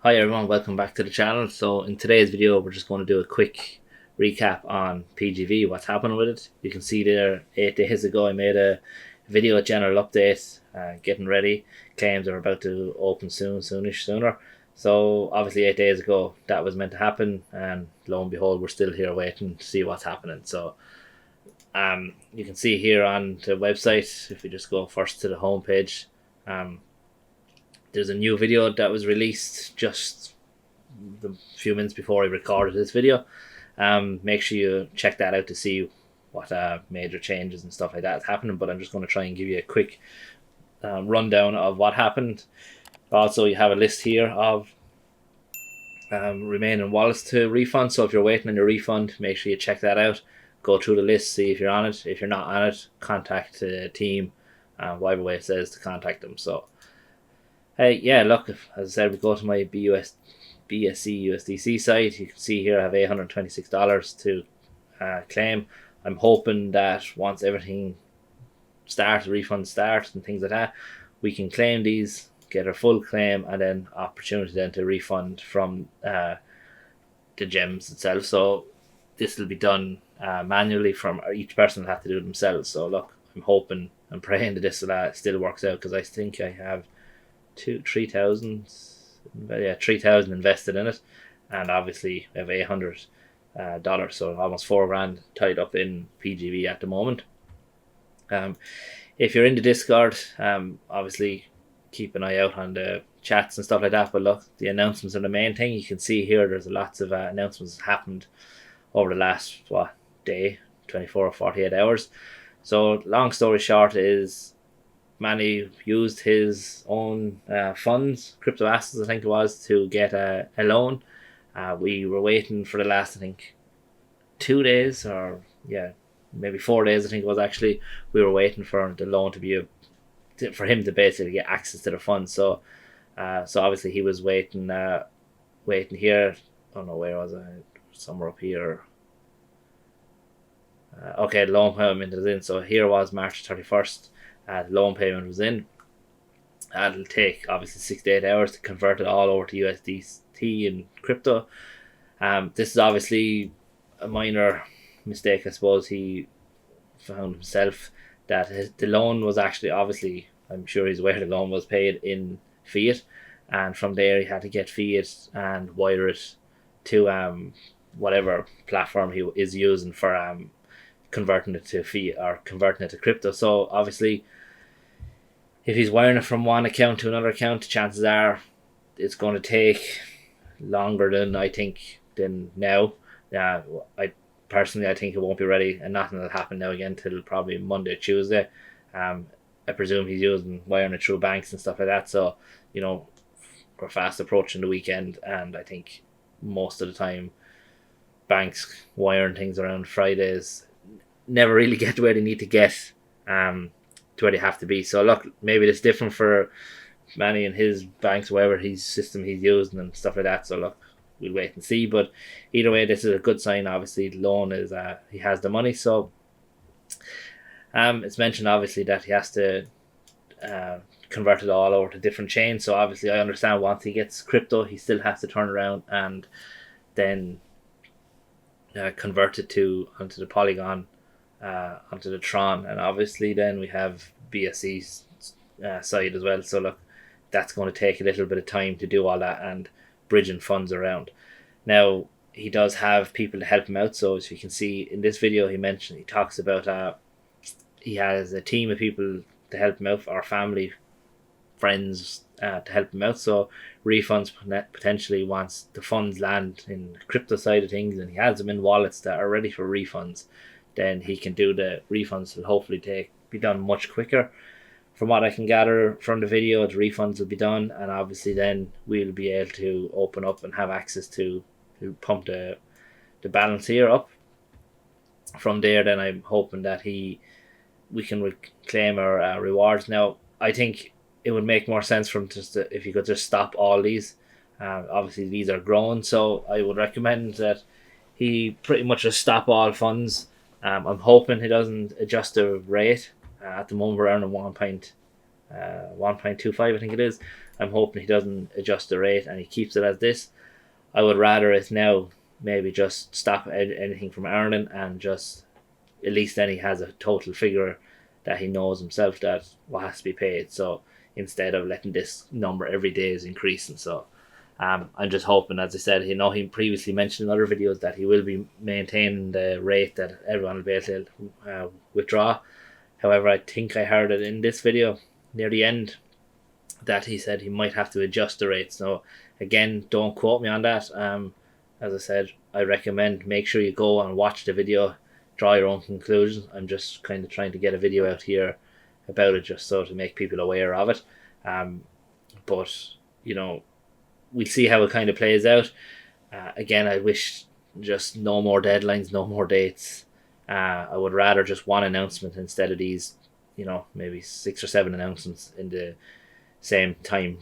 Hi everyone, welcome back to the channel. So in today's video we're just going to do a quick recap on PGV, what's happening with it. You can see there 8 days ago I made a video general update, getting ready. Claims are about to open sooner. So obviously 8 days ago that was meant to happen, and lo and behold we're still here waiting to see what's happening. So you can see here on the website, if we just go first to the homepage, there's a new video that was released just a few minutes before I recorded this video. Make sure you check that out to see what major changes and stuff like that is happening. But I'm just going to try and give you a quick rundown of what happened. Also, you have a list here of remaining wallets to refund. So if you're waiting on your refund, make sure you check that out. Go through the list, see if you're on it. If you're not on it, contact the team. Whatever way it says to contact them. So yeah, look, as I said, we go to my BSC USDC site. You can see here I have $826 to claim. I'm hoping that once everything starts, refunds start and things like that, we can claim these, get a full claim, and then opportunity then to refund from the gems itself. So this will be done manually. From each person will have to do it themselves. So look, I'm hoping and praying that this still works out, because I think I have 3,000 invested in it, and obviously we have $800, so almost $4,000 tied up in PGV at the moment. If you're in the Discord, obviously keep an eye out on the chats and stuff like that. But look, the announcements are the main thing. You can see here there's lots of announcements that happened over the last day, 24 or 48 hours. So long story short is, Manny used his own funds, crypto assets I think it was, to get a loan. We were waiting for the last, I think, 2 days, or maybe 4 days I think it was actually. We were waiting for the loan to be for him to basically get access to the funds. So obviously he was waiting here. I don't know, where was I? Somewhere up here. Okay, the loan payment is in. So here was March 31st. The loan payment was in. It'll take obviously 6 to 8 hours to convert it all over to USDT and crypto. This is obviously a minor mistake, I suppose. He found himself that the loan was actually, obviously, I'm sure he's aware the loan was paid in fiat, and from there he had to get fiat and wire it to whatever platform he is using for converting it to fiat or converting it to crypto. So obviously, if he's wiring it from one account to another account, chances are it's going to take longer than I think than now. I think it won't be ready, and nothing will happen now again till probably Monday or Tuesday. I presume he's using wiring it through banks and stuff like that. So we're fast approaching the weekend, and I think most of the time banks wiring things around Fridays never really get to where they need to get, to where they have to be. So look, maybe it's different for Manny and his banks, whatever his system he's using and stuff like that. So look, we'll wait and see. But either way, this is a good sign. Obviously, the loan is he has the money. So it's mentioned obviously that he has to convert it all over to different chains. So obviously, I understand once he gets crypto, he still has to turn around and then convert it onto the Polygon, onto the Tron, and obviously then we have BSC's side as well. So look, that's going to take a little bit of time to do all that and bridging funds around. Now, he does have people to help him out. So as you can see in this video, he talks about he has a team of people to help him out, our family, friends, to help him out. So refunds potentially, once the funds land in the crypto side of things and he has them in wallets that are ready for refunds, then he can do the refunds. Will hopefully be done much quicker. From what I can gather from the video, the refunds will be done, and obviously then we'll be able to open up and have access to pump the balance here up. From there, then I'm hoping that we can claim our rewards. Now, I think it would make more sense for him if you could just stop all these. Obviously, these are growing, so I would recommend that he pretty much just stop all funds. I'm hoping he doesn't adjust the rate. At the moment we're earning 1.25, I think it is. I'm hoping he doesn't adjust the rate and he keeps it as this. I would rather it now maybe just stop anything from earning, and just at least then he has a total figure that he knows himself that what has to be paid. So instead of letting this number every day is increasing. So I'm just hoping, as I said, he previously mentioned in other videos that he will be maintaining the rate that everyone will be able to withdraw. However, I think I heard it in this video near the end that he said he might have to adjust the rate. So again, don't quote me on that. As I said, I recommend make sure you go and watch the video, draw your own conclusions. I'm just kind of trying to get a video out here about it, just so to make people aware of it. But we'll see how it kind of plays out. Again, I wish just no more deadlines, no more dates. I would rather just one announcement instead of these, maybe 6 or 7 announcements in the same time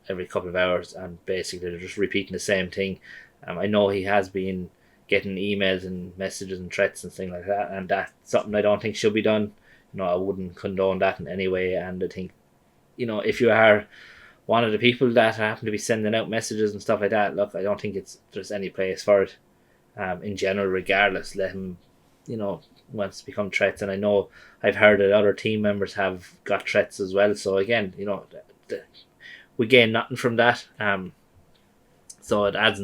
every couple of hours, and basically they're just repeating the same thing. I know he has been getting emails and messages and threats and things like that, and that's something I don't think should be done. I wouldn't condone that in any way, and I think, if you are one of the people that happen to be sending out messages and stuff like that, look, I don't think there's any place for it in general. Regardless, let him, once become threats. And I know I've heard that other team members have got threats as well. So again, we gain nothing from that. So it adds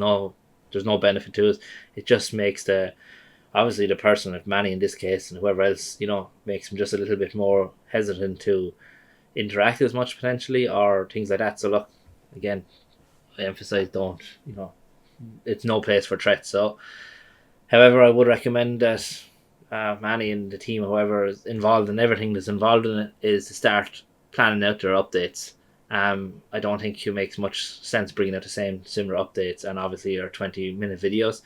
there's no benefit to us. It just makes obviously the person, if Manny in this case and whoever else, makes him just a little bit more hesitant to interact as much potentially, or things like that. So look, again, I emphasize, don't, it's no place for threats. So however, I would recommend that Manny and the team, whoever is involved in everything that's involved in it, is to start planning out their updates. I don't think it makes much sense bringing out the similar updates and obviously your 20-minute videos.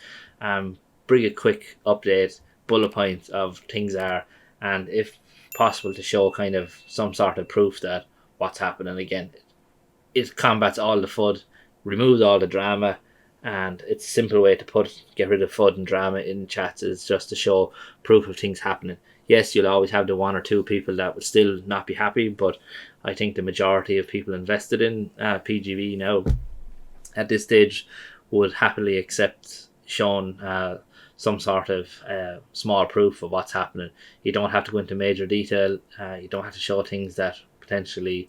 Bring a quick update, bullet points of things and if possible to show kind of some sort of proof that what's happening. Again, it combats all the FUD, removes all the drama, and it's a simple way to get rid of FUD and drama in chats is just to show proof of things happening. Yes, you'll always have the 1 or 2 people that will still not be happy, but I think the majority of people invested in PGV now at this stage would happily accept showing some sort of small proof of what's happening. You don't have to go into major detail. You don't have to show things that potentially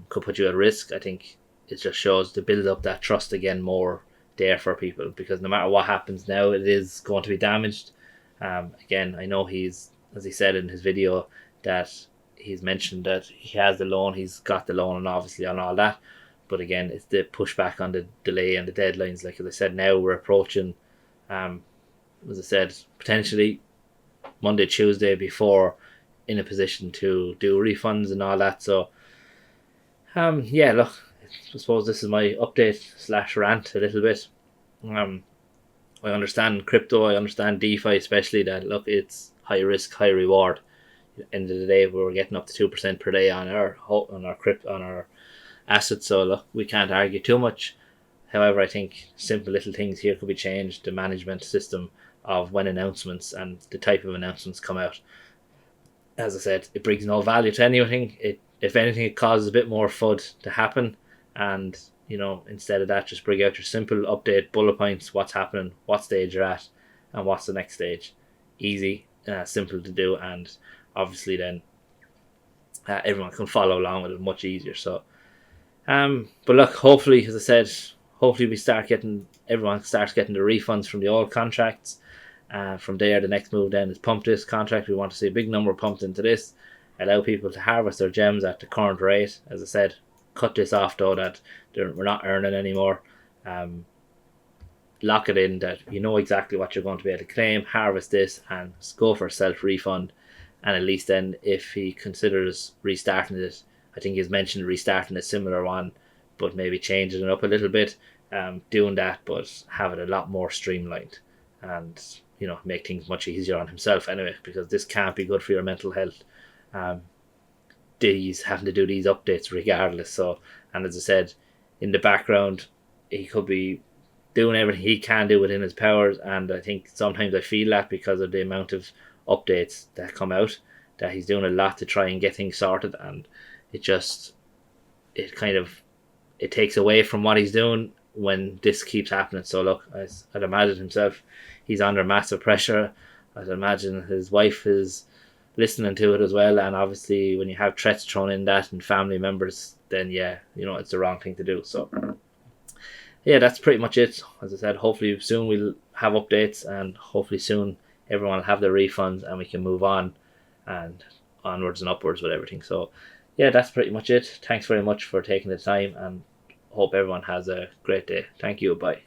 could put you at risk. I think it just shows to build up that trust again more there for people, because no matter what happens now, it is going to be damaged. Again, I know as he said in his video, that he's mentioned that he has the loan, he's got the loan, and obviously on all that. But again, it's the pushback on the delay and the deadlines. Like as I said, now we're approaching, as I said, potentially Monday, Tuesday before in a position to do refunds and all that. So, yeah, look, I suppose this is my update / rant a little bit. I understand crypto, I understand DeFi, especially that, look, it's high risk, high reward. At the end of the day, we're getting up to 2% per day on our assets. So look, we can't argue too much. However, I think simple little things here could be changed. The management system of when announcements and the type of announcements come out. As I said, it brings no value to anything. If anything, it causes a bit more FUD to happen. And, instead of that, just bring out your simple update, bullet points, what's happening, what stage you're at, and what's the next stage. Easy, simple to do, and obviously then everyone can follow along with it much easier. So, but look, hopefully, as I said, hopefully everyone starts getting the refunds from the old contracts. From there, the next move then is pump this contract. We want to see a big number pumped into this, allow people to harvest their gems at the current rate. As I said, cut this off though, that we're not earning anymore. Lock it in that you know exactly what you're going to be able to claim, harvest this, and go for a self-refund. And at least then, if he considers restarting it, I think he's mentioned restarting a similar one, but maybe changing it up a little bit, doing that, but have it a lot more streamlined, and make things much easier on himself anyway, because this can't be good for your mental health. He's having to do these updates regardless. So, and as I said, in the background, he could be doing everything he can do within his powers, and I think sometimes I feel that because of the amount of updates that come out, that he's doing a lot to try and get things sorted, and it just it takes away from what he's doing when this keeps happening. So look, I'd imagine himself, he's under massive pressure. I'd imagine his wife is listening to it as well, and obviously when you have threats thrown in that and family members, then yeah, it's the wrong thing to do. So yeah, that's pretty much it. As I said, hopefully soon we'll have updates, and hopefully soon everyone will have their refunds and we can move on and onwards and upwards with everything. So yeah, that's pretty much it. Thanks very much for taking the time, and hope everyone has a great day. Thank you. Bye.